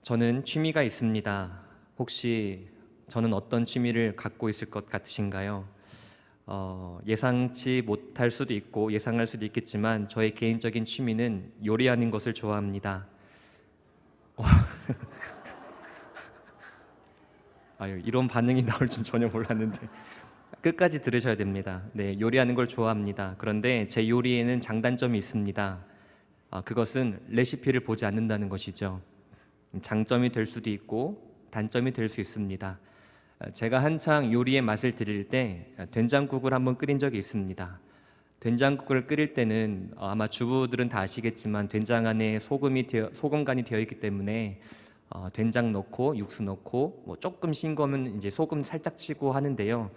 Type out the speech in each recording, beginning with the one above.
저는 취미가 있습니다. 혹시 저는 어떤 취미를 갖고 있을 것 같으신가요? 예상치 못할 수도 있고 예상할 수도 있겠지만 저의 개인적인 취미는 요리하는 것을 좋아합니다. 아유, 이런 반응이 나올 줄 전혀 몰랐는데 끝까지 들으셔야 됩니다. 네, 요리하는 걸 좋아합니다. 그런데 제 요리에는 장단점이 있습니다. 그것은 레시피를 보지 않는다는 것이죠. 장점이 될 수도 있고 단점이 될 수 있습니다. 제가 한창 요리의 맛을 들일 때 된장국을 한번 끓인 적이 있습니다. 된장국을 끓일 때는 아마 주부들은 다 아시겠지만 된장 안에 소금간이 되어 있기 때문에 된장 넣고 육수 넣고 뭐 조금 싱거우면 이제 소금 살짝 치고 하는데요.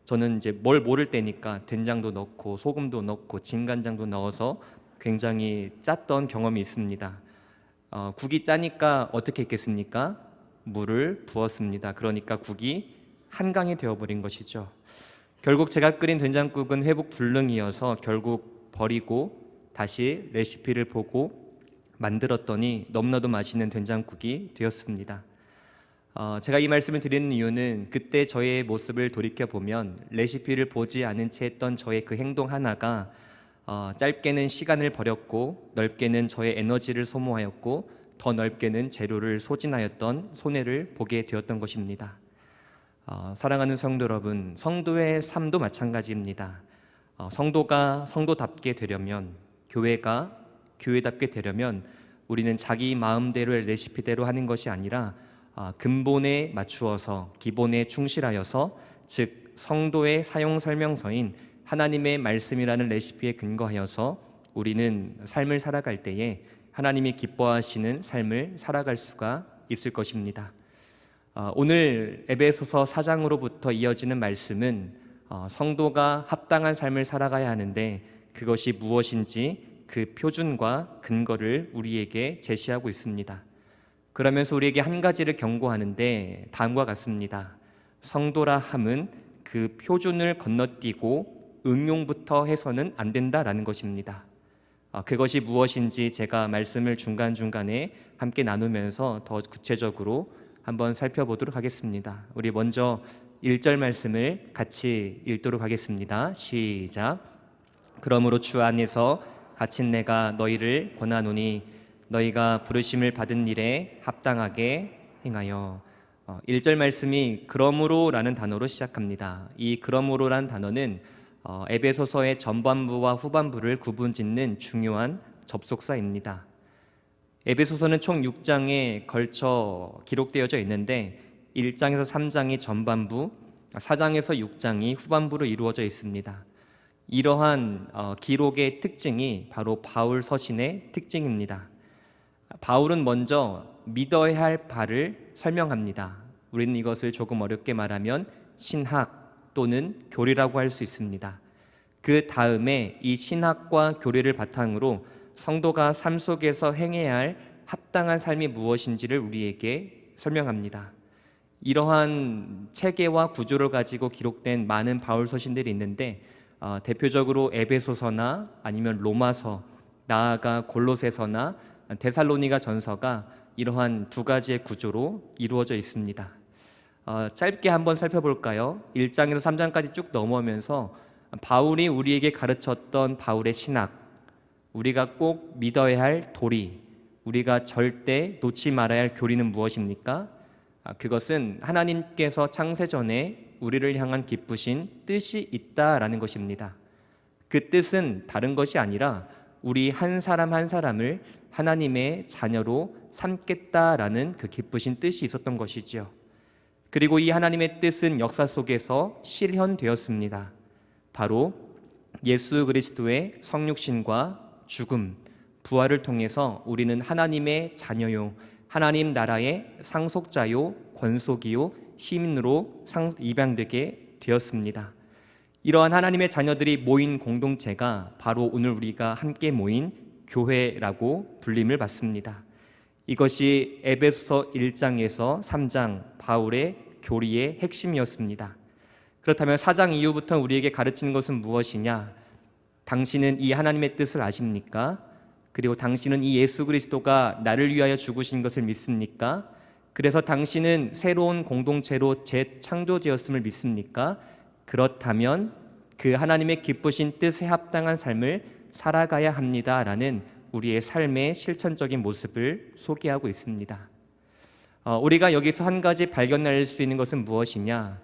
저는 이제 뭘 모를 때니까 된장도 넣고 소금도 넣고 진간장도 넣어서 굉장히 짰던 경험이 있습니다. 국이 짜니까 어떻게 했겠습니까? 물을 부었습니다. 그러니까 국이 한강이 되어버린 것이죠. 결국 제가 끓인 된장국은 회복 불능이어서 결국 버리고 다시 레시피를 보고 만들었더니 너무나도 맛있는 된장국이 되었습니다. 제가 이 말씀을 드리는 이유는 그때 저의 모습을 돌이켜보면 레시피를 보지 않은 채 했던 저의 그 행동 하나가 짧게는 시간을 버렸고 넓게는 저의 에너지를 소모하였고 더 넓게는 재료를 소진하였던 손해를 보게 되었던 것입니다. 사랑하는 성도 여러분, 성도의 삶도 마찬가지입니다. 성도가 성도답게 되려면, 교회가 교회답게 되려면 우리는 자기 마음대로의 레시피대로 하는 것이 아니라 근본에 맞추어서 기본에 충실하여서, 즉 성도의 사용 설명서인 하나님의 말씀이라는 레시피에 근거하여서 우리는 삶을 살아갈 때에 하나님이 기뻐하시는 삶을 살아갈 수가 있을 것입니다. 오늘 에베소서 4장으로부터 이어지는 말씀은 성도가 합당한 삶을 살아가야 하는데 그것이 무엇인지 그 표준과 근거를 우리에게 제시하고 있습니다. 그러면서 우리에게 한 가지를 경고하는데 다음과 같습니다. 성도라 함은 그 표준을 건너뛰고 응용부터 해서는 안 된다라는 것입니다. 그것이 무엇인지 제가 말씀을 중간중간에 함께 나누면서 더 구체적으로 한번 살펴보도록 하겠습니다. 우리 먼저 1절 말씀을 같이 읽도록 하겠습니다. 시작. 그러므로 주 안에서 갇힌 내가 너희를 권하노니 너희가 부르심을 받은 일에 합당하게 행하여. 1절 말씀이 그러므로라는 단어로 시작합니다. 이 그러므로라는 단어는 에베소서의 전반부와 후반부를 구분짓는 중요한 접속사입니다. 에베소서는 총 6장에 걸쳐 기록되어져 있는데 1장에서 3장이 전반부, 4장에서 6장이 후반부로 이루어져 있습니다. 이러한 기록의 특징이 바로 바울 서신의 특징입니다. 바울은 먼저 믿어야 할 바를 설명합니다. 우리는 이것을 조금 어렵게 말하면 신학 또는 교리라고 할 수 있습니다. 그 다음에 이 신학과 교리를 바탕으로 성도가 삶 속에서 행해야 할 합당한 삶이 무엇인지를 우리에게 설명합니다. 이러한 체계와 구조를 가지고 기록된 많은 바울 서신들이 있는데 대표적으로 에베소서나 아니면 로마서, 나아가 골로새서나 데살로니가 전서가 이러한 두 가지의 구조로 이루어져 있습니다. 짧게 한번 살펴볼까요? 1장에서 3장까지 쭉 넘어오면서 바울이 우리에게 가르쳤던 바울의 신학, 우리가 꼭 믿어야 할 도리, 우리가 절대 놓지 말아야 할 교리는 무엇입니까? 그것은 하나님께서 창세전에 우리를 향한 기쁘신 뜻이 있다라는 것입니다. 그 뜻은 다른 것이 아니라 우리 한 사람 한 사람을 하나님의 자녀로 삼겠다라는 그 기쁘신 뜻이 있었던 것이지요. 그리고 이 하나님의 뜻은 역사 속에서 실현되었습니다. 바로 예수 그리스도의 성육신과 죽음, 부활을 통해서 우리는 하나님의 자녀요, 하나님 나라의 상속자요, 권속이요, 시민으로 입양되게 되었습니다. 이러한 하나님의 자녀들이 모인 공동체가 바로 오늘 우리가 함께 모인 교회라고 불림을 받습니다. 이것이 에베소서 1장에서 3장 바울의 교리의 핵심이었습니다. 그렇다면 4장 이후부터 우리에게 가르치는 것은 무엇이냐? 당신은 이 하나님의 뜻을 아십니까? 그리고 당신은 이 예수 그리스도가 나를 위하여 죽으신 것을 믿습니까? 그래서 당신은 새로운 공동체로 재창조되었음을 믿습니까? 그렇다면 그 하나님의 기쁘신 뜻에 합당한 삶을 살아가야 합니다라는 우리의 삶의 실천적인 모습을 소개하고 있습니다. 우리가 여기서 한 가지 발견할 수 있는 것은 무엇이냐?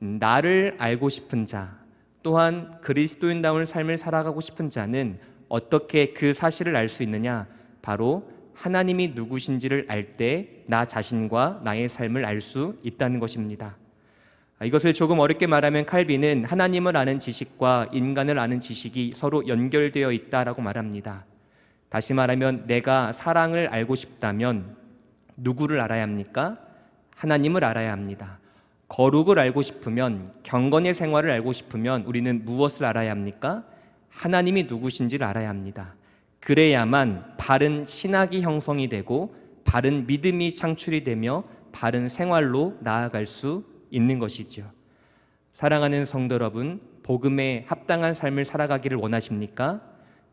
나를 알고 싶은 자, 또한 그리스도인다운 삶을 살아가고 싶은 자는 어떻게 그 사실을 알 수 있느냐? 바로 하나님이 누구신지를 알 때 나 자신과 나의 삶을 알 수 있다는 것입니다. 이것을 조금 어렵게 말하면 칼빈은 하나님을 아는 지식과 인간을 아는 지식이 서로 연결되어 있다라고 말합니다. 다시 말하면 내가 사랑을 알고 싶다면 누구를 알아야 합니까? 하나님을 알아야 합니다. 거룩을 알고 싶으면, 경건의 생활을 알고 싶으면 우리는 무엇을 알아야 합니까? 하나님이 누구신지를 알아야 합니다. 그래야만 바른 신학이 형성이 되고 바른 믿음이 창출이 되며 바른 생활로 나아갈 수 있는 것이죠. 사랑하는 성도 여러분, 복음에 합당한 삶을 살아가기를 원하십니까?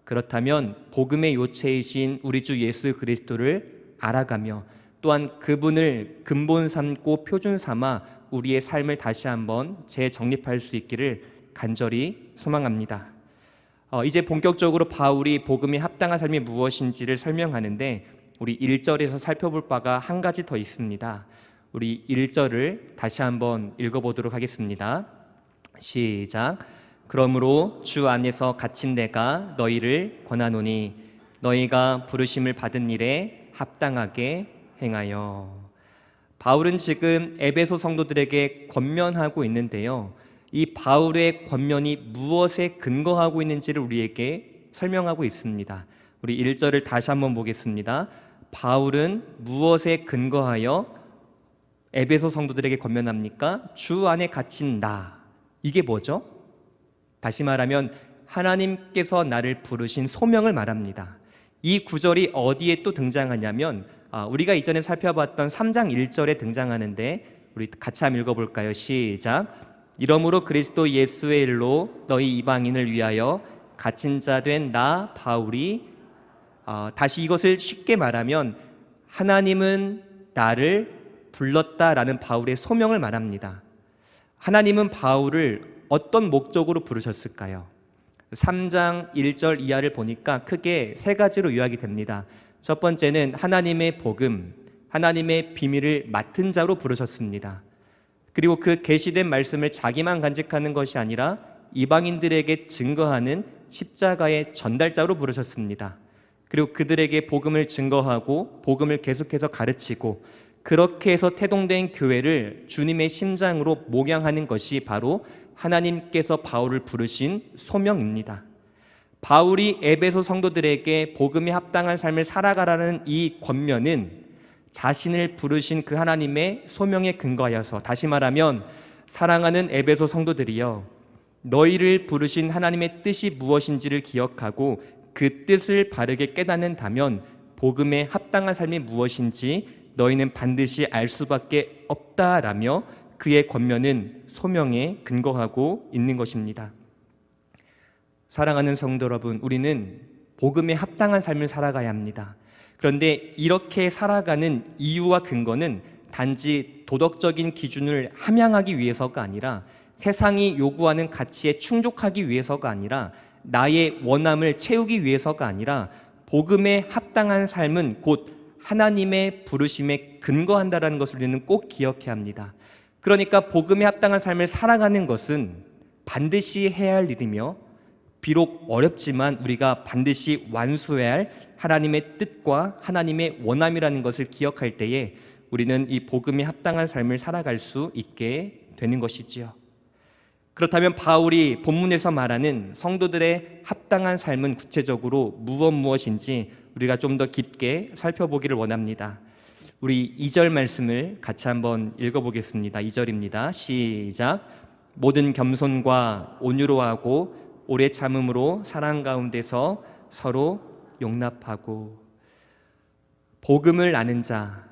그렇다면 복음의 요체이신 우리 주 예수 그리스도를 알아가며 또한 그분을 근본 삼고 표준 삼아 우리의 삶을 다시 한번 재정립할 수 있기를 간절히 소망합니다. 이제 본격적으로 바울이 복음에 합당한 삶이 무엇인지를 설명하는데 우리 1절에서 살펴볼 바가 한 가지 더 있습니다. 우리 1절을 다시 한번 읽어보도록 하겠습니다. 시작. 그러므로 주 안에서 갇힌 내가 너희를 권하노니 너희가 부르심을 받은 일에 합당하게 행하여. 바울은 지금 에베소 성도들에게 권면하고 있는데요, 이 바울의 권면이 무엇에 근거하고 있는지를 우리에게 설명하고 있습니다. 우리 1절을 다시 한번 보겠습니다. 바울은 무엇에 근거하여 에베소 성도들에게 권면합니까? 주 안에 갇힌 나. 이게 뭐죠? 다시 말하면 하나님께서 나를 부르신 소명을 말합니다. 이 구절이 어디에 또 등장하냐면 우리가 이전에 살펴봤던 3장 1절에 등장하는데 우리 같이 한번 읽어볼까요? 시작. 이러므로 그리스도 예수의 일로 너희 이방인을 위하여 갇힌 자 된 나 바울이, 다시 이것을 쉽게 말하면 하나님은 나를 불렀다라는 바울의 소명을 말합니다. 하나님은 바울을 어떤 목적으로 부르셨을까요? 3장 1절 이하를 보니까 크게 세 가지로 요약이 됩니다. 첫 번째는 하나님의 복음, 하나님의 비밀을 맡은 자로 부르셨습니다. 그리고 그 계시된 말씀을 자기만 간직하는 것이 아니라 이방인들에게 증거하는 십자가의 전달자로 부르셨습니다. 그리고 그들에게 복음을 증거하고 복음을 계속해서 가르치고 그렇게 해서 태동된 교회를 주님의 심장으로 목양하는 것이 바로 하나님께서 바울을 부르신 소명입니다. 바울이 에베소 성도들에게 복음에 합당한 삶을 살아가라는 이 권면은 자신을 부르신 그 하나님의 소명에 근거하여서, 다시 말하면 사랑하는 에베소 성도들이여, 너희를 부르신 하나님의 뜻이 무엇인지를 기억하고 그 뜻을 바르게 깨닫는다면 복음에 합당한 삶이 무엇인지 너희는 반드시 알 수밖에 없다라며 그의 권면은 소명에 근거하고 있는 것입니다. 사랑하는 성도 여러분, 우리는 복음에 합당한 삶을 살아가야 합니다. 그런데 이렇게 살아가는 이유와 근거는 단지 도덕적인 기준을 함양하기 위해서가 아니라, 세상이 요구하는 가치에 충족하기 위해서가 아니라, 나의 원함을 채우기 위해서가 아니라, 복음에 합당한 삶은 곧 하나님의 부르심에 근거한다라는 것을 우리는 꼭 기억해야 합니다. 그러니까 복음에 합당한 삶을 살아가는 것은 반드시 해야 할 일이며, 비록 어렵지만 우리가 반드시 완수해야 할 하나님의 뜻과 하나님의 원함이라는 것을 기억할 때에 우리는 이 복음에 합당한 삶을 살아갈 수 있게 되는 것이지요. 그렇다면 바울이 본문에서 말하는 성도들의 합당한 삶은 구체적으로 무엇인지 우리가 좀 더 깊게 살펴보기를 원합니다. 우리 2절 말씀을 같이 한번 읽어보겠습니다. 2절입니다. 시작. 모든 겸손과 온유로하고 오래 참음으로 사랑 가운데서 서로 용납하고. 복음을 아는 자,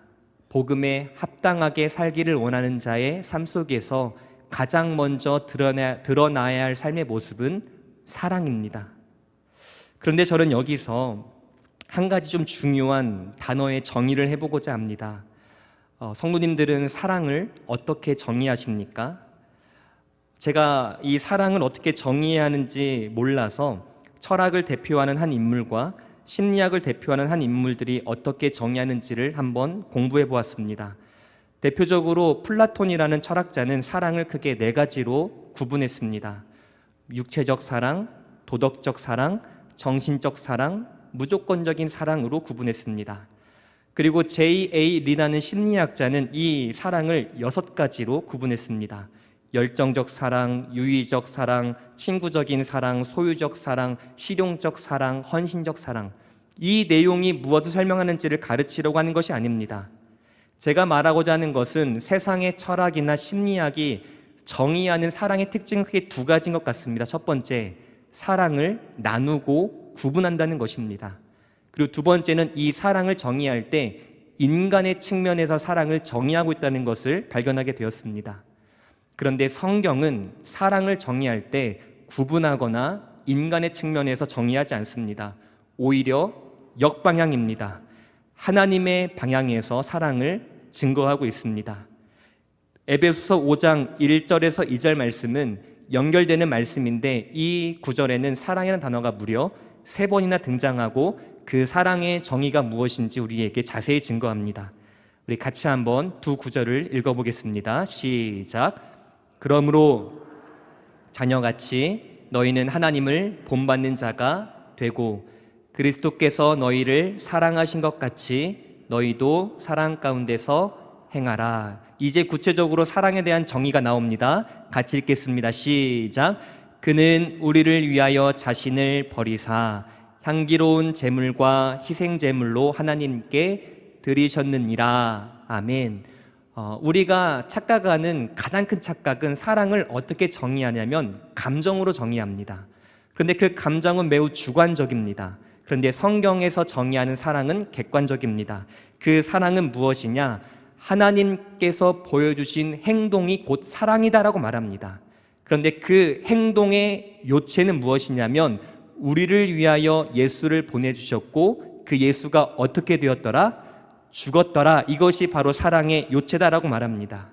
복음에 합당하게 살기를 원하는 자의 삶 속에서 가장 먼저 드러나야 할 삶의 모습은 사랑입니다. 그런데 저는 여기서 한 가지 좀 중요한 단어의 정의를 해보고자 합니다. 성도님들은 사랑을 어떻게 정의하십니까? 제가 이 사랑을 어떻게 정의해야 하는지 몰라서 철학을 대표하는 한 인물과 심리학을 대표하는 한 인물들이 어떻게 정의하는지를 한번 공부해 보았습니다. 대표적으로 플라톤이라는 철학자는 사랑을 크게 네 가지로 구분했습니다. 육체적 사랑, 도덕적 사랑, 정신적 사랑, 무조건적인 사랑으로 구분했습니다. 그리고 J.A. 리라는 심리학자는 이 사랑을 6가지로 구분했습니다. 열정적 사랑, 유의적 사랑, 친구적인 사랑, 소유적 사랑, 실용적 사랑, 헌신적 사랑. 이 내용이 무엇을 설명하는지를 가르치려고 하는 것이 아닙니다. 제가 말하고자 하는 것은 세상의 철학이나 심리학이 정의하는 사랑의 특징은 크게 2가지인 것 같습니다. 첫 번째, 사랑을 나누고 구분한다는 것입니다. 그리고 2번째는 이 사랑을 정의할 때 인간의 측면에서 사랑을 정의하고 있다는 것을 발견하게 되었습니다. 그런데 성경은 사랑을 정의할 때 구분하거나 인간의 측면에서 정의하지 않습니다. 오히려 역방향입니다. 하나님의 방향에서 사랑을 증거하고 있습니다. 에베소서 5장 1절에서 2절 말씀은 연결되는 말씀인데 이 구절에는 사랑이라는 단어가 무려 3번이나 등장하고 그 사랑의 정의가 무엇인지 우리에게 자세히 증거합니다. 우리 같이 한번 2 구절을 읽어보겠습니다. 시작. 그러므로 자녀같이 너희는 하나님을 본받는 자가 되고 그리스도께서 너희를 사랑하신 것 같이 너희도 사랑 가운데서 행하라. 이제 구체적으로 사랑에 대한 정의가 나옵니다. 같이 읽겠습니다. 시작. 그는 우리를 위하여 자신을 버리사 향기로운 제물과 희생 제물로 하나님께 드리셨느니라. 아멘. 우리가 착각하는 가장 큰 착각은 사랑을 어떻게 정의하냐면 감정으로 정의합니다. 그런데 그 감정은 매우 주관적입니다. 그런데 성경에서 정의하는 사랑은 객관적입니다. 그 사랑은 무엇이냐? 하나님께서 보여주신 행동이 곧 사랑이다라고 말합니다. 그런데 그 행동의 요체는 무엇이냐면 우리를 위하여 예수를 보내주셨고 그 예수가 어떻게 되었더라? 죽었더라. 이것이 바로 사랑의 요체다라고 말합니다.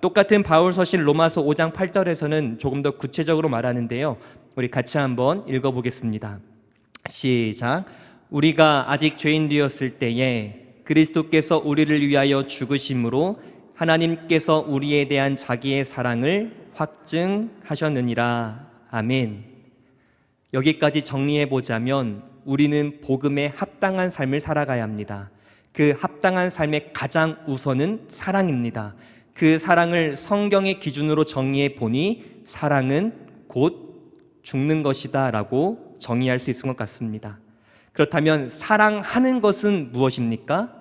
똑같은 바울 서신 로마서 5장 8절에서는 조금 더 구체적으로 말하는데요. 우리 같이 한번 읽어보겠습니다. 시작. 우리가 아직 죄인 되었을 때에 그리스도께서 우리를 위하여 죽으심으로 하나님께서 우리에 대한 자기의 사랑을 확증하셨느니라. 아멘. 여기까지 정리해보자면 우리는 복음에 합당한 삶을 살아가야 합니다. 그 합당한 삶의 가장 우선은 사랑입니다. 그 사랑을 성경의 기준으로 정의해 보니 사랑은 곧 죽는 것이다 라고 정의할 수 있을 것 같습니다. 그렇다면 사랑하는 것은 무엇입니까?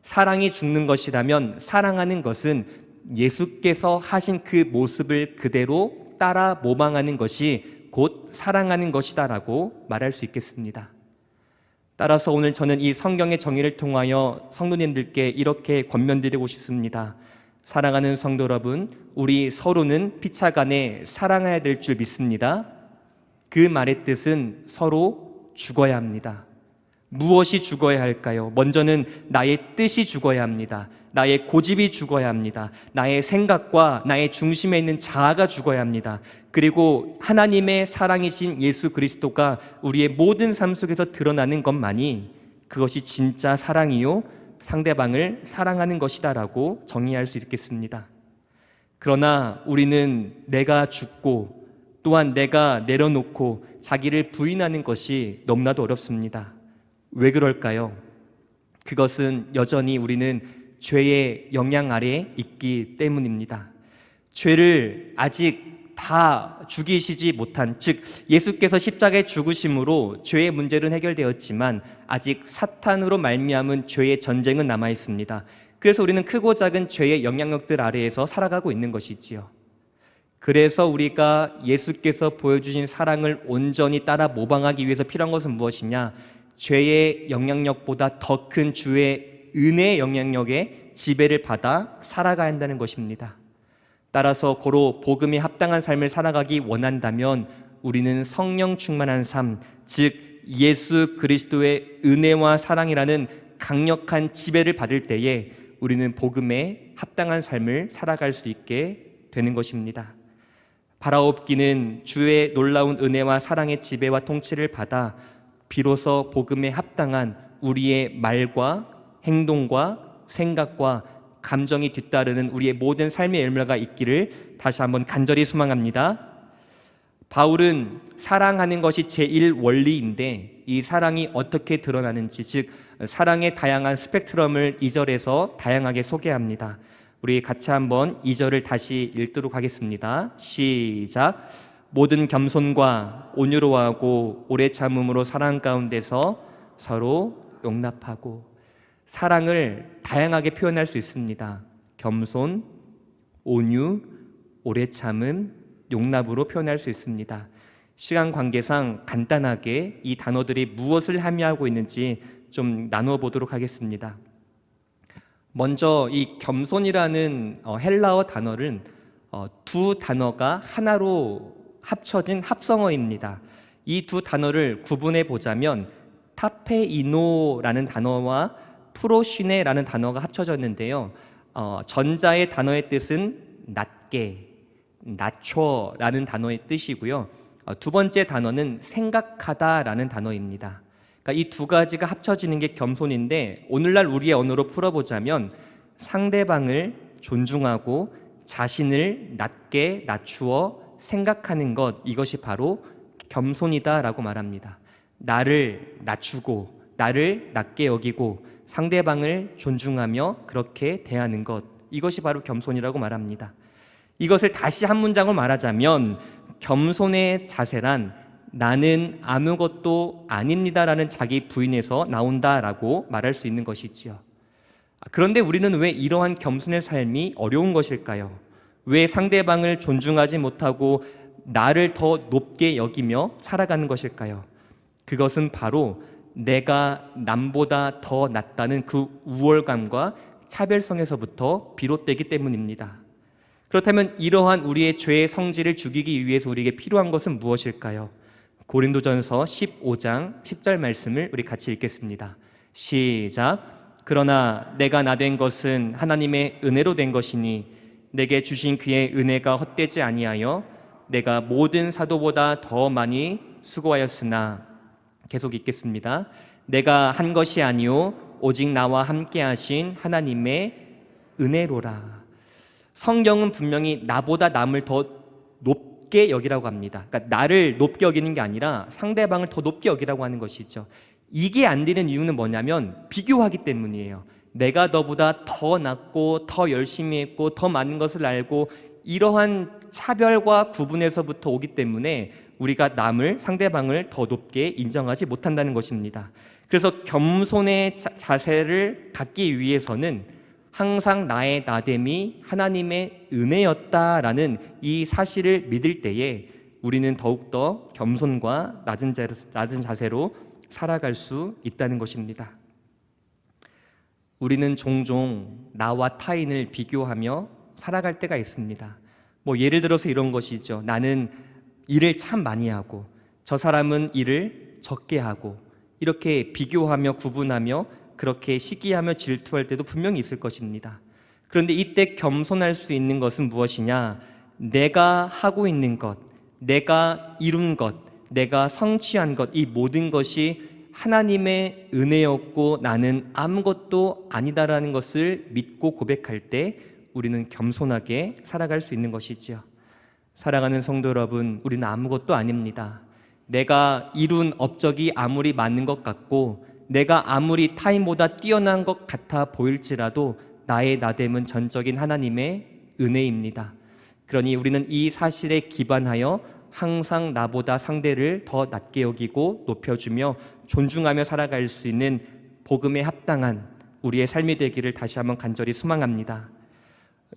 사랑이 죽는 것이라면 사랑하는 것은 예수께서 하신 그 모습을 그대로 따라 모방하는 것이 곧 사랑하는 것이다 라고 말할 수 있겠습니다. 따라서 오늘 저는 이 성경의 정의를 통하여 성도님들께 이렇게 권면드리고 싶습니다. 사랑하는 성도 여러분, 우리 서로는 피차간에 사랑해야 될 줄 믿습니다. 그 말의 뜻은 서로 죽어야 합니다. 무엇이 죽어야 할까요? 먼저는 나의 뜻이 죽어야 합니다. 나의 고집이 죽어야 합니다. 나의 생각과 나의 중심에 있는 자아가 죽어야 합니다. 그리고 하나님의 사랑이신 예수 그리스도가 우리의 모든 삶 속에서 드러나는 것만이 그것이 진짜 사랑이요 상대방을 사랑하는 것이다라고 정의할 수 있겠습니다. 그러나 우리는 내가 죽고 또한 내가 내려놓고 자기를 부인하는 것이 너무나도 어렵습니다. 왜 그럴까요? 그것은 여전히 우리는 죄의 영향 아래에 있기 때문입니다. 죄를 아직 다 죽이시지 못한, 즉 예수께서 십자가에 죽으심으로 죄의 문제는 해결되었지만 아직 사탄으로 말미암은 죄의 전쟁은 남아 있습니다. 그래서 우리는 크고 작은 죄의 영향력들 아래에서 살아가고 있는 것이지요. 그래서 우리가 예수께서 보여주신 사랑을 온전히 따라 모방하기 위해서 필요한 것은 무엇이냐? 죄의 영향력보다 더 큰 주의 은혜의 영향력에 지배를 받아 살아가야 한다는 것입니다. 따라서 고로 복음에 합당한 삶을 살아가기 원한다면 우리는 성령 충만한 삶, 즉 예수 그리스도의 은혜와 사랑이라는 강력한 지배를 받을 때에 우리는 복음에 합당한 삶을 살아갈 수 있게 되는 것입니다. 바라옵기는 주의 놀라운 은혜와 사랑의 지배와 통치를 받아 비로소 복음에 합당한 우리의 말과 행동과 생각과 감정이 뒤따르는 우리의 모든 삶의 열매가 있기를 다시 한번 간절히 소망합니다. 바울은 사랑하는 것이 제1원리인데 이 사랑이 어떻게 드러나는지, 즉 사랑의 다양한 스펙트럼을 2절에서 다양하게 소개합니다. 우리 같이 한번 2절을 다시 읽도록 하겠습니다. 시작. 모든 겸손과 온유로워하고 오래 참음으로 사랑 가운데서 서로 용납하고. 사랑을 다양하게 표현할 수 있습니다. 겸손, 온유, 오래 참음, 용납으로 표현할 수 있습니다. 시간 관계상 간단하게 이 단어들이 무엇을 함의하고 있는지 좀 나누어 보도록 하겠습니다. 먼저 이 겸손이라는 헬라어 단어는 두 단어가 하나로 합쳐진 합성어입니다. 이 두 단어를 구분해 보자면 타페이노라는 단어와 프로시네라는 단어가 합쳐졌는데요. 전자의 단어의 뜻은 낮게, 낮춰라는 단어의 뜻이고요. 두 번째 단어는 생각하다라는 단어입니다. 그러니까 이 두 가지가 합쳐지는 게 겸손인데, 오늘날 우리의 언어로 풀어보자면 상대방을 존중하고 자신을 낮게 낮추어 생각하는 것, 이것이 바로 겸손이다라고 말합니다. 나를 낮추고 나를 낮게 여기고 상대방을 존중하며 그렇게 대하는 것, 이것이 바로 겸손이라고 말합니다. 이것을 다시 한 문장으로 말하자면 겸손의 자세란 나는 아무것도 아닙니다라는 자기 부인에서 나온다라고 말할 수 있는 것이지요. 그런데 우리는 왜 이러한 겸손의 삶이 어려운 것일까요? 왜 상대방을 존중하지 못하고 나를 더 높게 여기며 살아가는 것일까요? 그것은 바로 내가 남보다 더 낫다는 그 우월감과 차별성에서부터 비롯되기 때문입니다. 그렇다면 이러한 우리의 죄의 성질을 죽이기 위해서 우리에게 필요한 것은 무엇일까요? 고린도전서 15장 10절 말씀을 우리 같이 읽겠습니다. 시작. 그러나 내가 나 된 것은 하나님의 은혜로 된 것이니 내게 주신 그의 은혜가 헛되지 아니하여 내가 모든 사도보다 더 많이 수고하였으나. 계속 읽겠습니다. 내가 한 것이 아니요 오직 나와 함께 하신 하나님의 은혜로라. 성경은 분명히 나보다 남을 더 높게 여기라고 합니다. 그러니까 나를 높게 여기는 게 아니라 상대방을 더 높게 여기라고 하는 것이죠. 이게 안 되는 이유는 뭐냐면 비교하기 때문이에요. 내가 너보다 더 낫고 더 열심히 했고 더 많은 것을 알고, 이러한 차별과 구분에서부터 오기 때문에 우리가 남을, 상대방을 더 높게 인정하지 못한다는 것입니다. 그래서 겸손의 자세를 갖기 위해서는 항상 나의 나됨이 하나님의 은혜였다라는 이 사실을 믿을 때에 우리는 더욱더 겸손과 낮은 자세로 살아갈 수 있다는 것입니다. 우리는 종종 나와 타인을 비교하며 살아갈 때가 있습니다. 예를 들어서 이런 것이죠. 나는 일을 참 많이 하고 저 사람은 일을 적게 하고, 이렇게 비교하며 구분하며 그렇게 시기하며 질투할 때도 분명히 있을 것입니다. 그런데 이때 겸손할 수 있는 것은 무엇이냐? 내가 하고 있는 것, 내가 이룬 것, 내가 성취한 것, 이 모든 것이 하나님의 은혜였고 나는 아무것도 아니다라는 것을 믿고 고백할 때 우리는 겸손하게 살아갈 수 있는 것이지요. 사랑하는 성도 여러분, 우리는 아무것도 아닙니다. 내가 이룬 업적이 아무리 많은 것 같고 내가 아무리 타인보다 뛰어난 것 같아 보일지라도 나의 나됨은 전적인 하나님의 은혜입니다. 그러니 우리는 이 사실에 기반하여 항상 나보다 상대를 더 낮게 여기고 높여주며 존중하며 살아갈 수 있는 복음에 합당한 우리의 삶이 되기를 다시 한번 간절히 소망합니다.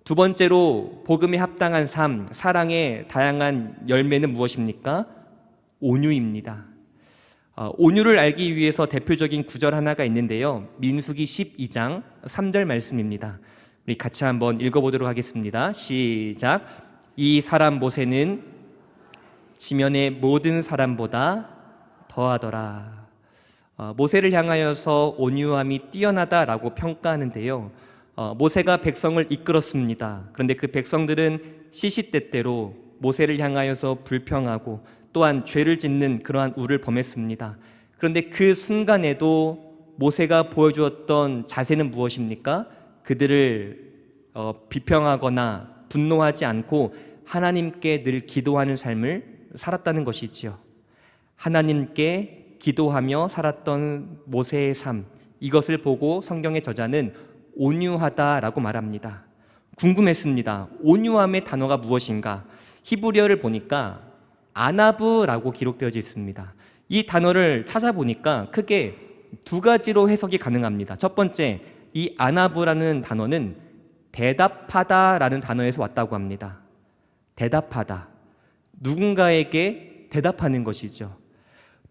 두 번째로 복음에 합당한 삶, 사랑의 다양한 열매는 무엇입니까? 온유입니다. 온유를 알기 위해서 대표적인 구절 하나가 있는데요. 민수기 12장 3절 말씀입니다. 우리 같이 한번 읽어보도록 하겠습니다. 시작. 이 사람 모세는 지면의 모든 사람보다 더하더라. 모세를 향하여서 온유함이 뛰어나다라고 평가하는데요. 모세가 백성을 이끌었습니다. 그런데 그 백성들은 시시때때로 모세를 향하여서 불평하고 또한 죄를 짓는 그러한 우를 범했습니다. 그런데 그 순간에도 모세가 보여주었던 자세는 무엇입니까? 그들을 비평하거나 분노하지 않고 하나님께 늘 기도하는 삶을 살았다는 것이지요. 하나님께 기도하며 살았던 모세의 삶, 이것을 보고 성경의 저자는 온유하다라고 말합니다. 궁금했습니다. 온유함의 단어가 무엇인가? 히브리어를 보니까 아나브라고 기록되어져 있습니다. 이 단어를 찾아보니까 크게 두 가지로 해석이 가능합니다. 첫 번째, 이 아나브라는 단어는 대답하다라는 단어에서 왔다고 합니다. 대답하다. 누군가에게 대답하는 것이죠.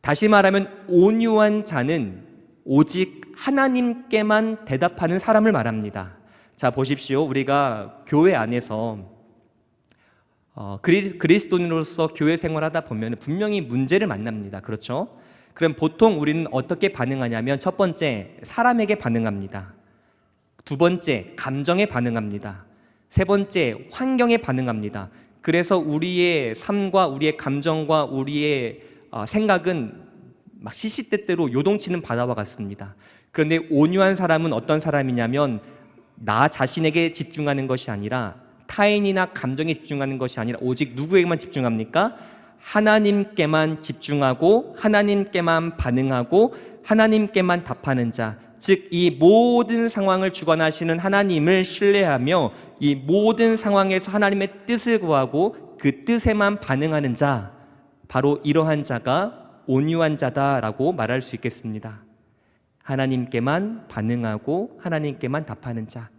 다시 말하면 온유한 자는 오직 하나님께만 대답하는 사람을 말합니다. 자, 보십시오. 우리가 교회 안에서 그리스도인으로서 교회 생활하다 보면 분명히 문제를 만납니다. 그렇죠? 그럼 보통 우리는 어떻게 반응하냐면 첫 번째, 사람에게 반응합니다. 두 번째, 감정에 반응합니다. 세 번째, 환경에 반응합니다. 그래서 우리의 삶과 우리의 감정과 우리의 생각은 막 시시때때로 요동치는 바다와 같습니다. 그런데 온유한 사람은 어떤 사람이냐면 나 자신에게 집중하는 것이 아니라 타인이나 감정에 집중하는 것이 아니라 오직 누구에게만 집중합니까? 하나님께만 집중하고 하나님께만 반응하고 하나님께만 답하는 자, 즉 이 모든 상황을 주관하시는 하나님을 신뢰하며 이 모든 상황에서 하나님의 뜻을 구하고 그 뜻에만 반응하는 자, 바로 이러한 자가 온유한 자다라고 말할 수 있겠습니다. 하나님께만 반응하고 하나님께만 답하는 자.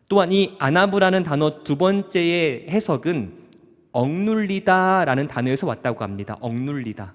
또한 이 아나브라는 단어 두 번째의 해석은 억눌리다라는 단어에서 왔다고 합니다. 억눌리다.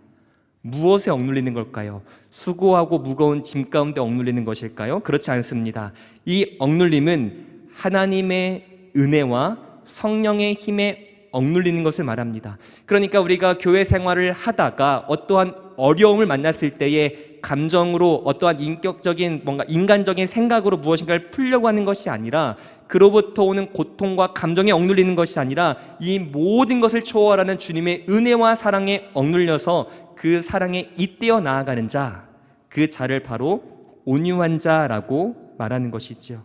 무엇에 억눌리는 걸까요? 수고하고 무거운 짐 가운데 억눌리는 것일까요? 그렇지 않습니다. 이 억눌림은 하나님의 은혜와 성령의 힘에 억눌리는 것을 말합니다. 그러니까 우리가 교회 생활을 하다가 어떠한 어려움을 만났을 때에 감정으로 어떠한 인격적인 뭔가 인간적인 생각으로 무엇인가를 풀려고 하는 것이 아니라 그로부터 오는 고통과 감정에 억눌리는 것이 아니라 이 모든 것을 초월하는 주님의 은혜와 사랑에 억눌려서 그 사랑에 잇대어 나아가는 자, 그 자를 바로 온유한 자라고 말하는 것이지요.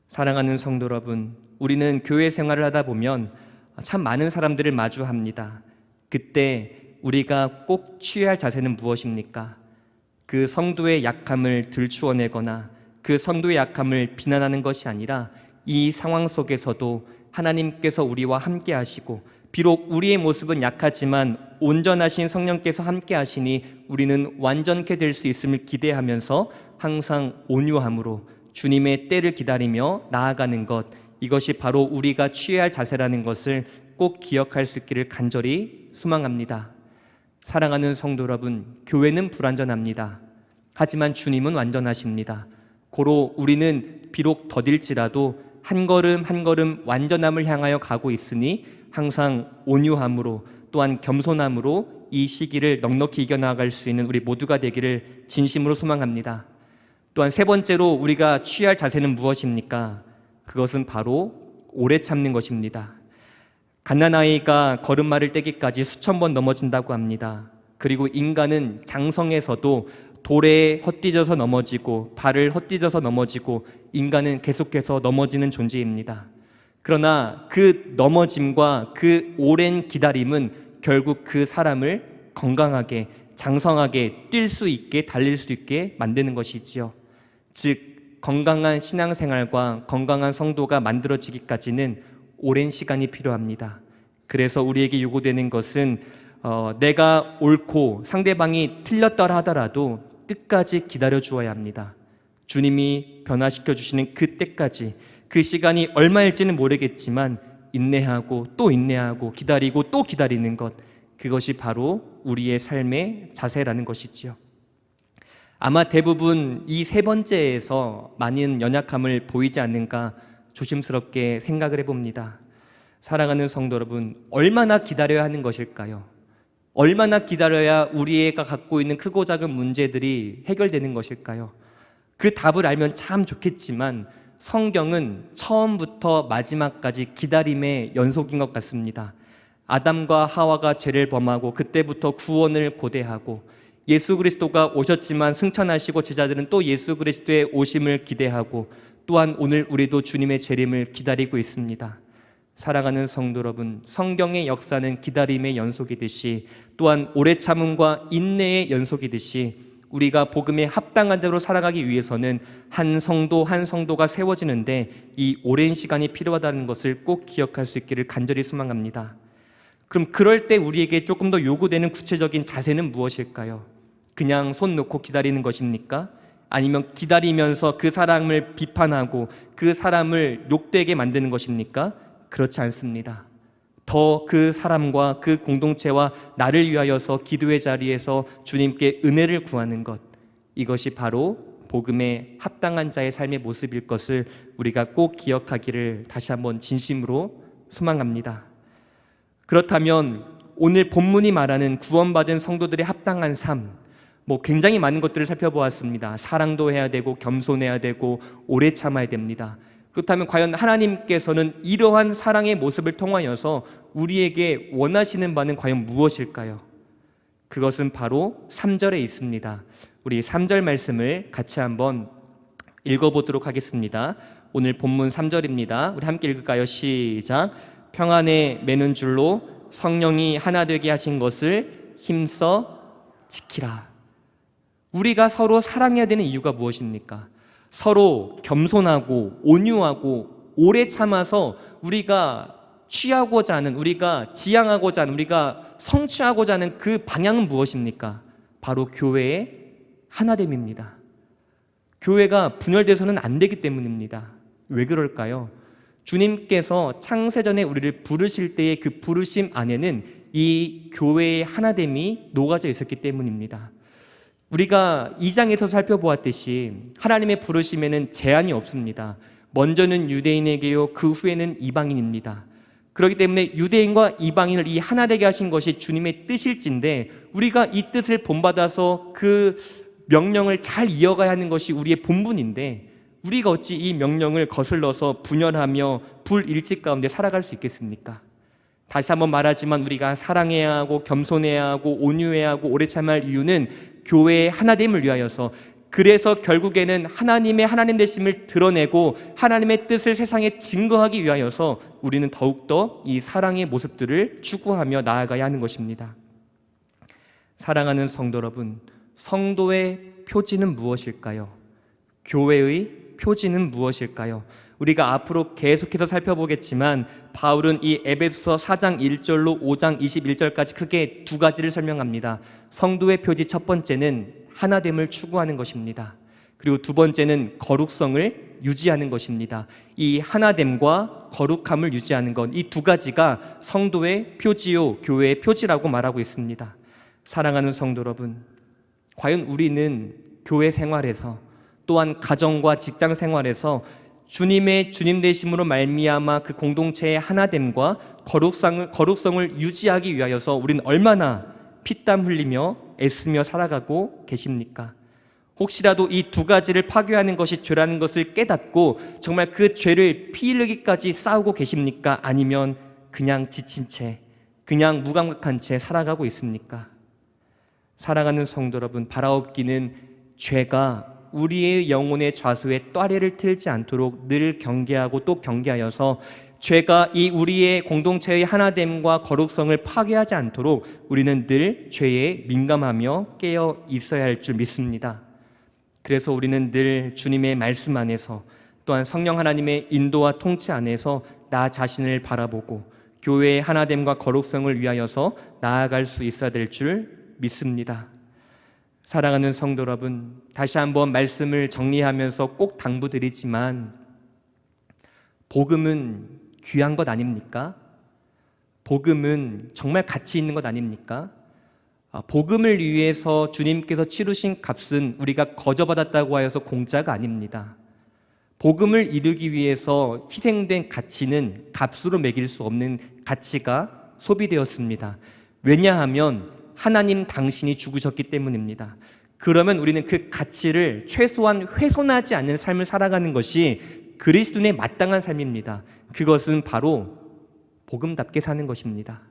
사랑하는 성도 여러분, 우리는 교회 생활을 하다 보면 참 많은 사람들을 마주합니다. 그때 우리가 꼭 취해야 할 자세는 무엇입니까? 그 성도의 약함을 들추어내거나 그 성도의 약함을 비난하는 것이 아니라 이 상황 속에서도 하나님께서 우리와 함께 하시고 비록 우리의 모습은 약하지만 온전하신 성령께서 함께 하시니 우리는 완전케 될 수 있음을 기대하면서 항상 온유함으로 주님의 때를 기다리며 나아가는 것, 이것이 바로 우리가 취해야 할 자세라는 것을 꼭 기억할 수 있기를 간절히 소망합니다. 사랑하는 성도 여러분, 교회는 불완전합니다. 하지만 주님은 완전하십니다. 고로 우리는 비록 더딜지라도 한 걸음 한 걸음 완전함을 향하여 가고 있으니 항상 온유함으로 또한 겸손함으로 이 시기를 넉넉히 이겨나갈 수 있는 우리 모두가 되기를 진심으로 소망합니다. 또한 세 번째로 우리가 취할 자세는 무엇입니까? 그것은 바로 오래 참는 것입니다. 갓난아이가 걸음마를 떼기까지 수천 번 넘어진다고 합니다. 그리고 인간은 장성에서도 돌에 헛디뎌서 넘어지고 발을 헛디뎌서 넘어지고 인간은 계속해서 넘어지는 존재입니다. 그러나 그 넘어짐과 그 오랜 기다림은 결국 그 사람을 건강하게 장성하게 뛸 수 있게 달릴 수 있게 만드는 것이지요. 즉 건강한 신앙생활과 건강한 성도가 만들어지기까지는 오랜 시간이 필요합니다. 그래서 우리에게 요구되는 것은 내가 옳고 상대방이 틀렸더라 하더라도 끝까지 기다려 주어야 합니다. 주님이 변화시켜 주시는 그때까지, 그 시간이 얼마일지는 모르겠지만 인내하고 또 인내하고 기다리고 또 기다리는 것, 그것이 바로 우리의 삶의 자세라는 것이지요. 아마 대부분 이 세 번째에서 많은 연약함을 보이지 않는가 조심스럽게 생각을 해봅니다. 사랑하는 성도 여러분, 얼마나 기다려야 하는 것일까요? 얼마나 기다려야 우리가 갖고 있는 크고 작은 문제들이 해결되는 것일까요? 그 답을 알면 참 좋겠지만 성경은 처음부터 마지막까지 기다림의 연속인 것 같습니다. 아담과 하와가 죄를 범하고 그때부터 구원을 고대하고 예수 그리스도가 오셨지만 승천하시고 제자들은 또 예수 그리스도의 오심을 기대하고 또한 오늘 우리도 주님의 재림을 기다리고 있습니다. 사랑하는 성도 여러분, 성경의 역사는 기다림의 연속이듯이 또한 오래 참음과 인내의 연속이듯이 우리가 복음에 합당한 대로 살아가기 위해서는 한 성도 한 성도가 세워지는데 이 오랜 시간이 필요하다는 것을 꼭 기억할 수 있기를 간절히 소망합니다. 그럼 그럴 때 우리에게 조금 더 요구되는 구체적인 자세는 무엇일까요? 그냥 손 놓고 기다리는 것입니까? 아니면 기다리면서 그 사람을 비판하고 그 사람을 욕되게 만드는 것입니까? 그렇지 않습니다. 더 그 사람과 그 공동체와 나를 위하여서 기도의 자리에서 주님께 은혜를 구하는 것, 이것이 바로 복음에 합당한 자의 삶의 모습일 것을 우리가 꼭 기억하기를 다시 한번 진심으로 소망합니다. 그렇다면 오늘 본문이 말하는 구원받은 성도들의 합당한 삶, 굉장히 많은 것들을 살펴보았습니다. 사랑도 해야 되고 겸손해야 되고 오래 참아야 됩니다. 그렇다면 과연 하나님께서는 이러한 사랑의 모습을 통하여서 우리에게 원하시는 바는 과연 무엇일까요? 그것은 바로 3절에 있습니다. 우리 3절 말씀을 같이 한번 읽어보도록 하겠습니다. 오늘 본문 3절입니다. 우리 함께 읽을까요? 시작. 평안에 매는 줄로 성령이 하나 되게 하신 것을 힘써 지키라. 우리가 서로 사랑해야 되는 이유가 무엇입니까? 서로 겸손하고 온유하고 오래 참아서 우리가 취하고자 하는, 우리가 지향하고자 하는, 우리가 성취하고자 하는 그 방향은 무엇입니까? 바로 교회의 하나됨입니다. 교회가 분열돼서는 안 되기 때문입니다. 왜 그럴까요? 주님께서 창세전에 우리를 부르실 때의 그 부르심 안에는 이 교회의 하나됨이 녹아져 있었기 때문입니다. 우리가 2장에서 살펴보았듯이 하나님의 부르심에는 제한이 없습니다. 먼저는 유대인에게요, 그 후에는 이방인입니다. 그렇기 때문에 유대인과 이방인을 이 하나 되게 하신 것이 주님의 뜻일진데 우리가 이 뜻을 본받아서 그 명령을 잘 이어가야 하는 것이 우리의 본분인데 우리가 어찌 이 명령을 거슬러서 분열하며 불일치 가운데 살아갈 수 있겠습니까? 다시 한번 말하지만 우리가 사랑해야 하고 겸손해야 하고 온유해야 하고 오래 참아야 할 이유는 교회의 하나됨을 위하여서, 그래서 결국에는 하나님의 하나님 되심을 드러내고 하나님의 뜻을 세상에 증거하기 위하여서 우리는 더욱더 이 사랑의 모습들을 추구하며 나아가야 하는 것입니다. 사랑하는 성도 여러분, 성도의 표지는 무엇일까요? 교회의 표지는 무엇일까요? 우리가 앞으로 계속해서 살펴보겠지만 바울은 이 에베소서 4장 1절로 5장 21절까지 크게 두 가지를 설명합니다. 성도의 표지 첫 번째는 하나됨을 추구하는 것입니다. 그리고 두 번째는 거룩성을 유지하는 것입니다. 이 하나됨과 거룩함을 유지하는 것, 이 두 가지가 성도의 표지요, 교회의 표지라고 말하고 있습니다. 사랑하는 성도 여러분, 과연 우리는 교회 생활에서 또한 가정과 직장 생활에서 주님의 주님 되심으로 말미암아 그 공동체의 하나됨과 거룩성을 유지하기 위하여서 우리는 얼마나 피땀 흘리며 애쓰며 살아가고 계십니까? 혹시라도 이 두 가지를 파괴하는 것이 죄라는 것을 깨닫고 정말 그 죄를 피 흘리기까지 싸우고 계십니까? 아니면 그냥 지친 채, 그냥 무감각한 채 살아가고 있습니까? 사랑하는 성도 여러분, 바라옵기는 죄가 우리의 영혼의 좌수에 또아래를 틀지 않도록 늘 경계하고 또 경계하여서 죄가 이 우리의 공동체의 하나됨과 거룩성을 파괴하지 않도록 우리는 늘 죄에 민감하며 깨어 있어야 할 줄 믿습니다. 그래서 우리는 늘 주님의 말씀 안에서 또한 성령 하나님의 인도와 통치 안에서 나 자신을 바라보고 교회의 하나됨과 거룩성을 위하여서 나아갈 수 있어야 될 줄 믿습니다. 사랑하는 성도 여러분, 다시 한번 말씀을 정리하면서 꼭 당부드리지만 복음은 귀한 것 아닙니까? 복음은 정말 가치 있는 것 아닙니까? 복음을 위해서 주님께서 치르신 값은 우리가 거저받았다고 하여서 공짜가 아닙니다. 복음을 이루기 위해서 희생된 가치는 값으로 매길 수 없는 가치가 소비되었습니다. 왜냐하면 하나님 당신이 죽으셨기 때문입니다. 그러면 우리는 그 가치를 최소한 훼손하지 않는 삶을 살아가는 것이 그리스도인의 마땅한 삶입니다. 그것은 바로 복음답게 사는 것입니다.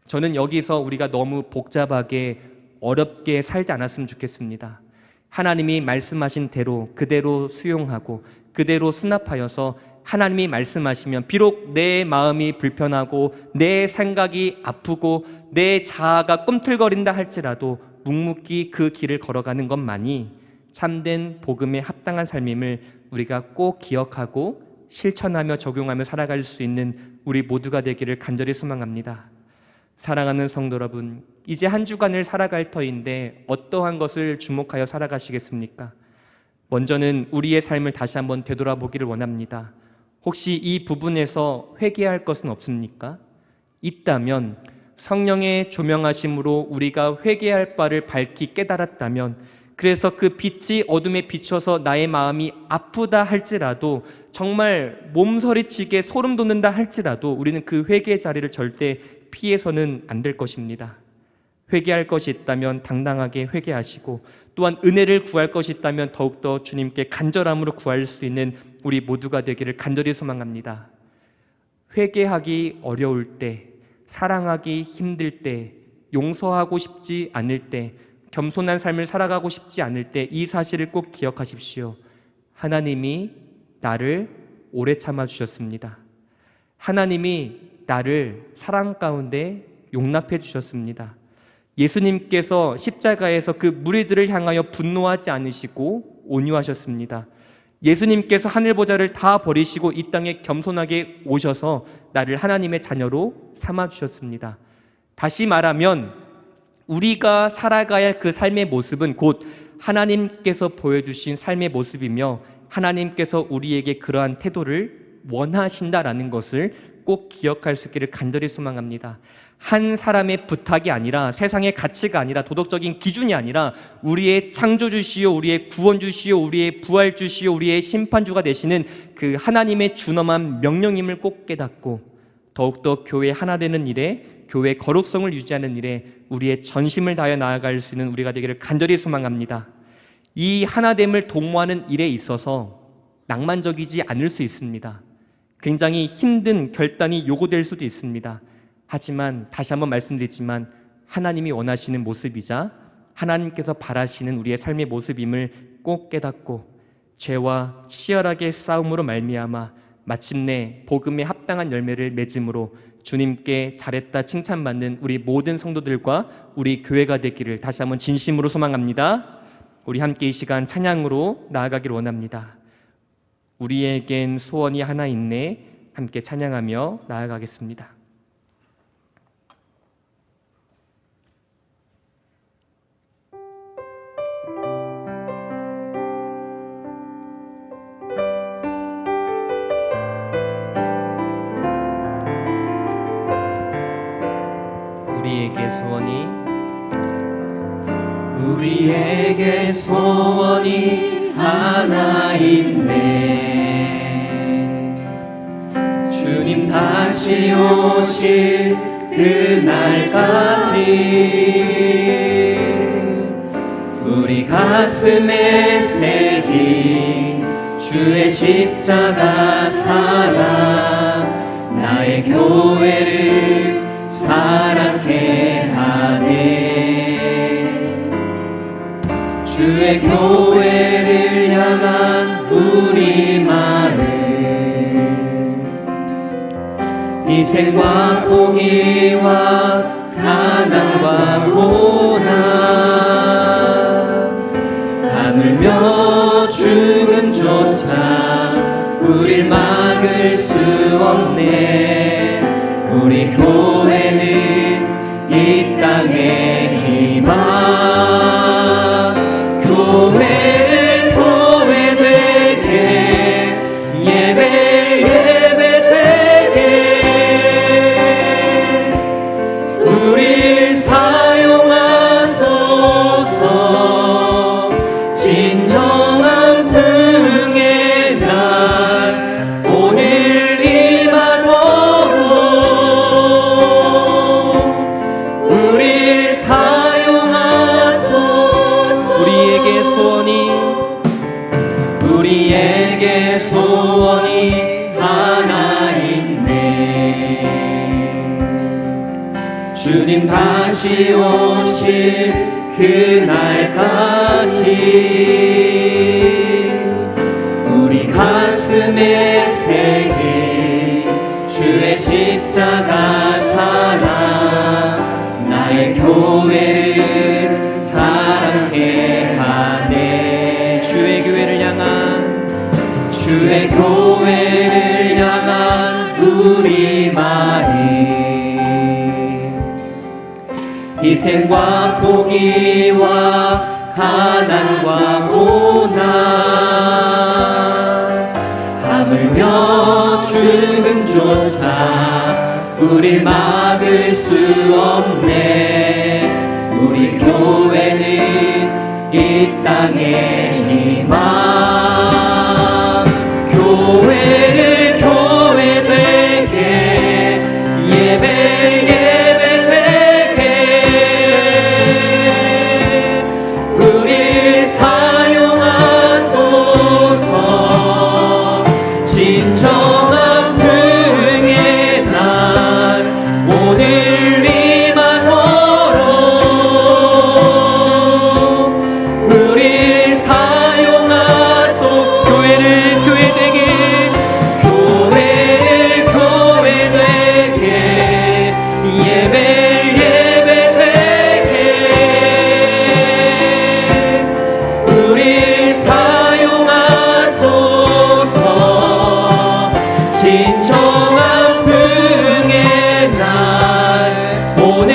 저는 여기서 우리가 너무 복잡하게 어렵게 살지 않았으면 좋겠습니다. 하나님이 말씀하신 대로 그대로 수용하고 그대로 수납하여서 하나님이 말씀하시면 비록 내 마음이 불편하고 내 생각이 아프고 내 자아가 꿈틀거린다 할지라도 묵묵히 그 길을 걸어가는 것만이 참된 복음에 합당한 삶임을 우리가 꼭 기억하고 실천하며 적용하며 살아갈 수 있는 우리 모두가 되기를 간절히 소망합니다. 사랑하는 성도 여러분, 이제 한 주간을 살아갈 터인데 어떠한 것을 주목하여 살아가시겠습니까? 먼저는 우리의 삶을 다시 한번 되돌아보기를 원합니다. 혹시 이 부분에서 회개할 것은 없습니까? 있다면 성령의 조명하심으로 우리가 회개할 바를 밝히 깨달았다면, 그래서 그 빛이 어둠에 비춰서 나의 마음이 아프다 할지라도, 정말 몸서리치게 소름 돋는다 할지라도 우리는 그 회개의 자리를 절대 피해서는 안 될 것입니다. 회개할 것이 있다면 당당하게 회개하시고, 또한 은혜를 구할 것이 있다면 더욱더 주님께 간절함으로 구할 수 있는 우리 모두가 되기를 간절히 소망합니다. 회개하기 어려울 때, 사랑하기 힘들 때, 용서하고 싶지 않을 때, 겸손한 삶을 살아가고 싶지 않을 때 이 사실을 꼭 기억하십시오. 하나님이 나를 오래 참아주셨습니다. 하나님이 나를 사랑 가운데 용납해 주셨습니다. 예수님께서 십자가에서 그 무리들을 향하여 분노하지 않으시고 온유하셨습니다. 예수님께서 하늘보좌를 다 버리시고 이 땅에 겸손하게 오셔서 나를 하나님의 자녀로 삼아주셨습니다. 다시 말하면 우리가 살아가야 할 그 삶의 모습은 곧 하나님께서 보여주신 삶의 모습이며, 하나님께서 우리에게 그러한 태도를 원하신다라는 것을 꼭 기억할 수 있기를 간절히 소망합니다. 한 사람의 부탁이 아니라, 세상의 가치가 아니라, 도덕적인 기준이 아니라 우리의 창조주시오, 우리의 구원주시오, 우리의 부활주시오, 우리의 심판주가 되시는 그 하나님의 준엄한 명령임을 꼭 깨닫고 더욱더 교회 하나 되는 일에, 교회 거룩성을 유지하는 일에 우리의 전심을 다하여 나아갈 수 있는 우리가 되기를 간절히 소망합니다. 이 하나됨을 도모하는 일에 있어서 낭만적이지 않을 수 있습니다. 굉장히 힘든 결단이 요구될 수도 있습니다. 하지만 다시 한번 말씀드리지만 하나님이 원하시는 모습이자 하나님께서 바라시는 우리의 삶의 모습임을 꼭 깨닫고 죄와 치열하게 싸움으로 말미암아 마침내 복음에 합당한 열매를 맺음으로 주님께 잘했다 칭찬받는 우리 모든 성도들과 우리 교회가 되기를 다시 한번 진심으로 소망합니다. 우리 함께 이 시간 찬양으로 나아가기를 원합니다. 우리에겐 소원이 하나 있네. 함께 찬양하며 나아가겠습니다. 우리에게 소원이 하나 있네. 주님 다시 오실 그날까지 우리 가슴에 새긴 주의 십자가 사랑, 나의 교회를 사랑케 하네. 주의 교회를 향한 우리 마음, 희생과 포기와 가난과 고난, 하물며 죽음조차 우릴 막을 수 없네. 우리 교회는 이 땅의 희망, 교회를 교회되게, 예배를 예배되게 우릴 사용하소서. 진정한 등의 날 오늘 임하도록 하나 있네. 주님 다시 오실 그날까지 우리 가슴에 새긴 주의 십자가 사랑 나의 교회를 자랑케 하네. 주의 교회를 향한 우리 마음 희생과 포기와 가난과 고난 하물며 죽음조차 우릴 막을 수 없네. 우리 교회는 이 땅의 희망. 교회를 교회 되게 예배를 예배 되게 우릴 사용하소서. 진정한 긍의 날 오늘 임하도록 우릴 사용하소. 교회를 교회 되게 예배를 예배 되게 우릴 사용하소서. 진정한 긍의 날 오늘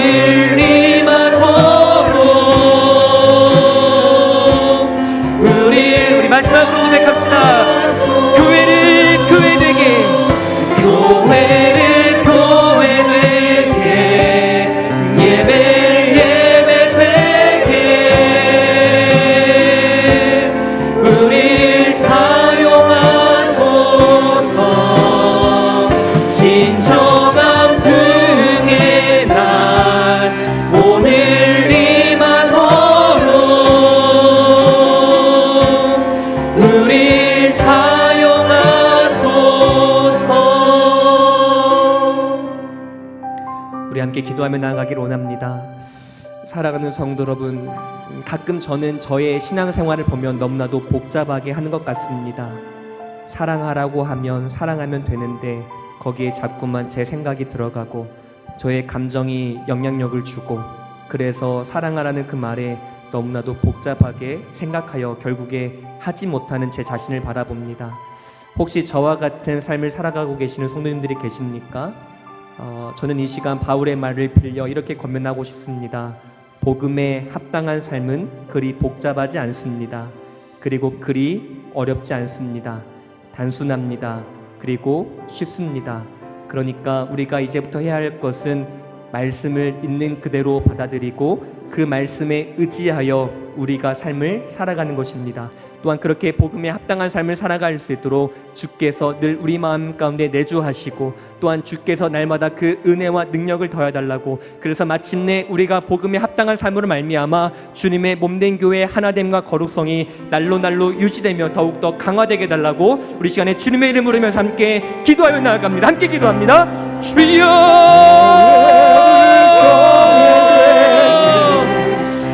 임하도록 우리 마지막으로 고백합시다. 교회를 교회 되게 교회를 교회 되게 예배를 예배 되게 우릴 사용하소서. 진정한 긍의 날 오늘 임하도록 우릴 사용하소서. 우리 함께 기도하며 나아가기를 원합니다. 사랑하는 성도 여러분, 가끔 저는 저의 신앙생활을 보면 너무나도 복잡하게 하는 것 같습니다. 사랑하라고 하면 사랑하면 되는데 거기에 자꾸만 제 생각이 들어가고 저의 감정이 영향력을 주고, 그래서 사랑하라는 그 말에 너무나도 복잡하게 생각하여 결국에 하지 못하는 제 자신을 바라봅니다. 혹시 저와 같은 삶을 살아가고 계시는 성도님들이 계십니까? 저는 이 시간 바울의 말을 빌려 이렇게 권면하고 싶습니다. 복음에 합당한 삶은 그리 복잡하지 않습니다. 그리고 그리 어렵지 않습니다. 단순합니다. 그리고 쉽습니다. 그러니까 우리가 이제부터 해야 할 것은 말씀을 있는 그대로 받아들이고 그 말씀에 의지하여 우리가 삶을 살아가는 것입니다. 또한 그렇게 복음에 합당한 삶을 살아갈 수 있도록 주께서 늘 우리 마음 가운데 내주하시고, 또한 주께서 날마다 그 은혜와 능력을 더해달라고, 그래서 마침내 우리가 복음에 합당한 삶으로 말미암아 주님의 몸된 교회의 하나됨과 거룩성이 날로 유지되며 더욱더 강화되게 해달라고 우리 시간에 주님의 이름을 부르면서 함께 기도하며 나아갑니다. 함께 기도합니다. 주여!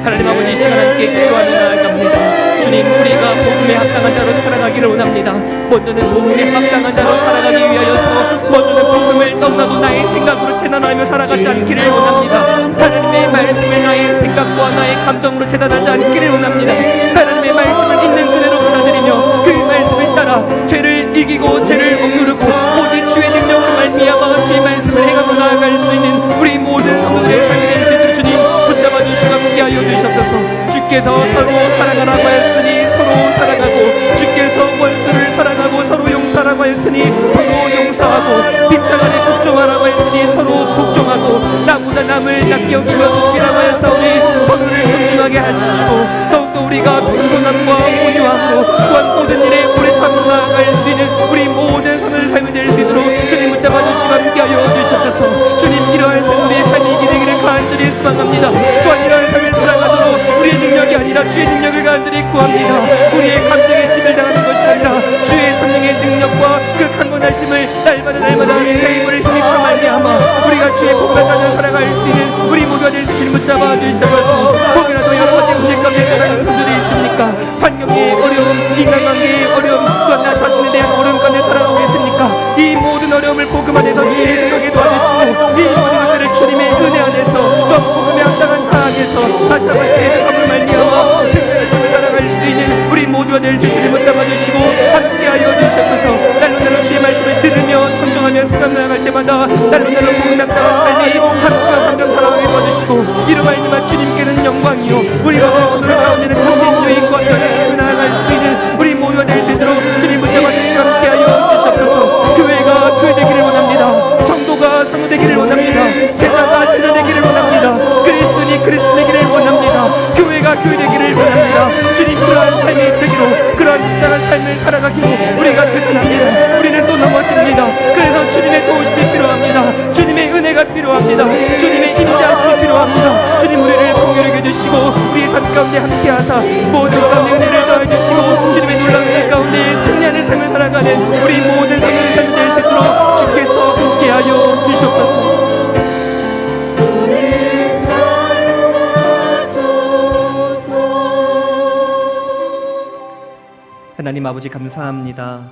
하나님 아버지, 이 시간 함께 기도하며 나아갑니다. 주님, 우리가 복음에 합당한 자로 살아가기를 원합니다. 먼저는 복음에 합당한 자로 살아가기 위하여서 먼저는 복음을 너무나도 나의 생각으로 재단하며 살아가지 않기를 원합니다. 하나님의 말씀을 나의 생각과 나의 감정으로 재단하지 않기를 원합니다. 하나님의 말씀을 있는 그대로 받아들이며 그 말씀을 따라 죄를 이기고 죄를 억누르고 오직 주의 능력으로 말미암아 주의 말씀을 행하고 나아갈 수 있는 우리 모든 성도들의 삶이 될 수 있도록 주님 붙잡아 주시고 함께 하여 주시옵소서. 주께서 서로 사랑하라고 하였으니 서로 사랑하고, 주께서 원수를 사랑하고 서로 용서하라고 하였으니 서로 용서하고, 빗장안에 복종하라고 하였으니 서로 복종하고, 나보다 남을 낫게 여기며 돕기라고 하였사오니 서로를 존중하게 하시고, 더욱더 우리가 겸손함과 온유함으로 또한 모든 일에 오래 참으로 나아갈 수 있는 우리 모든 성도들 삶이 될 수 있도록 주님 붙잡아 주시고 함께 하여 주시옵소서. 주님, 이러한 우리의 삶이 이기되기를 간절히 소망합니다. 또한 이러한 삶을 살아가도록 우리의 능력이 아니라 주의 능력을 간절히 구합니다. 우리의 감정에 지배당하는 것이 아니라 주의 성령의 능력과 그 복음을 날마다 힘을 힘입으로 말미암아 우리가 주의 복음을 따라 살아갈 수 있는 우리 모두가 될 수 있는 붙잡아 주시옵소서. 혹이라도 여러 가지 문제 가운데 살아가는 분들이 있습니까? 환경의 어려움, 인간관계의 어려움, 또한 나 자신에 대한 어려움 가운데 살아가고 있습니까? 이 모든 어려움을 복음 안에서 주의 생각에 도와주시고 이 모든 것들을 주님의 은혜 안에서 또한 복음의 합당한 사 안에서 다시 한번 주의 생각을 말미암아 승리의 삶을 살아갈 수 있는 우리 모두가 될 수 있는 붙잡아 주시고 함께하여 주시옵소서. 날로 주의 말씀을 들으며 청정하며 생각 나아갈 때마다 날로 복음 합당한 삶이 함께하며 살아가게 도와주시고 이로 말미암아 주님께는 영광이요 우리 모두의 가운데는 참된 유익과 편안함을 나아갈 수 있는 우리 모두가 될 수 있도록 주님 붙잡아 주시고 함께하여 주시옵소서. 교회가 교회 되기를 원합니다. 성도가 성도 되기를 원합니다. 제자가 제자 되기를 원합니다. 그리스도인이 그리스도 되기를 원합니다. 교회가 교회 되기를 원합니다. 주님 그러한 삶이 되기로 그러한 합당한 삶을 살아가기로 우리가 결단합니다. 우리는 또 넘어집니다. 그래서 주님의 도우심이 필요합니다. 주님의 은혜가 필요합니다. 주님의 인자하심이 필요합니다. 주님 우리를 공유하게 해주시고 우리의 삶 가운데 함께하사 모든 가운데 은혜를 더해주시고 주님의 놀라운 은혜 가운데 승리하는 삶을 살아가는 우리 모든 성도의 삶이 될 수 있도록 주께서 함께하여 주시옵소서. 하나님 아버지 감사합니다.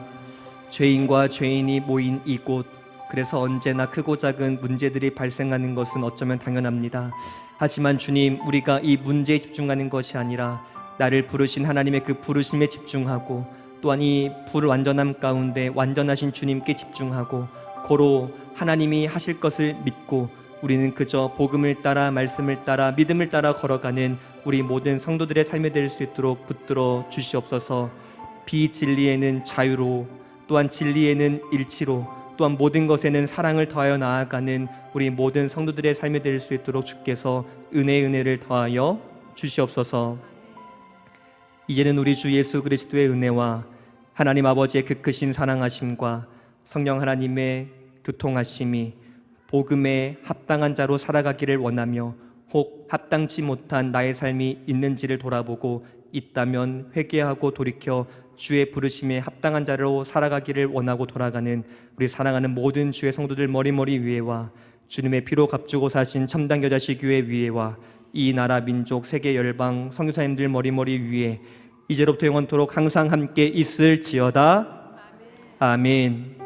죄인과 죄인이 모인 이곳, 그래서 언제나 크고 작은 문제들이 발생하는 것은 어쩌면 당연합니다. 하지만 주님, 우리가 이 문제에 집중하는 것이 아니라 나를 부르신 하나님의 그 부르심에 집중하고 또한 이 불완전함 가운데 완전하신 주님께 집중하고 고로 하나님이 하실 것을 믿고 우리는 그저 복음을 따라 말씀을 따라 믿음을 따라 걸어가는 우리 모든 성도들의 삶이 될 수 있도록 붙들어 주시옵소서. 비진리에는 자유로, 또한 진리에는 일치로, 또한 모든 것에는 사랑을 더하여 나아가는 우리 모든 성도들의 삶이 될 수 있도록 주께서 은혜를 더하여 주시옵소서. 이제는 우리 주 예수 그리스도의 은혜와 하나님 아버지의 그 크신 사랑하심과 성령 하나님의 교통하심이 복음에 합당한 자로 살아가기를 원하며 혹 합당치 못한 나의 삶이 있는지를 돌아보고 있다면 회개하고 돌이켜 주의 부르심에 합당한 자로 살아가기를 원하고 돌아가는 우리 사랑하는 모든 주의 성도들 머리머리 위에와 주님의 피로 값주고 사신 첨단 겨자씨 교회 위에와 이 나라 민족 세계 열방 선교사님들 머리머리 위에 이제로부터 영원토록 항상 함께 있을지어다. 아멘.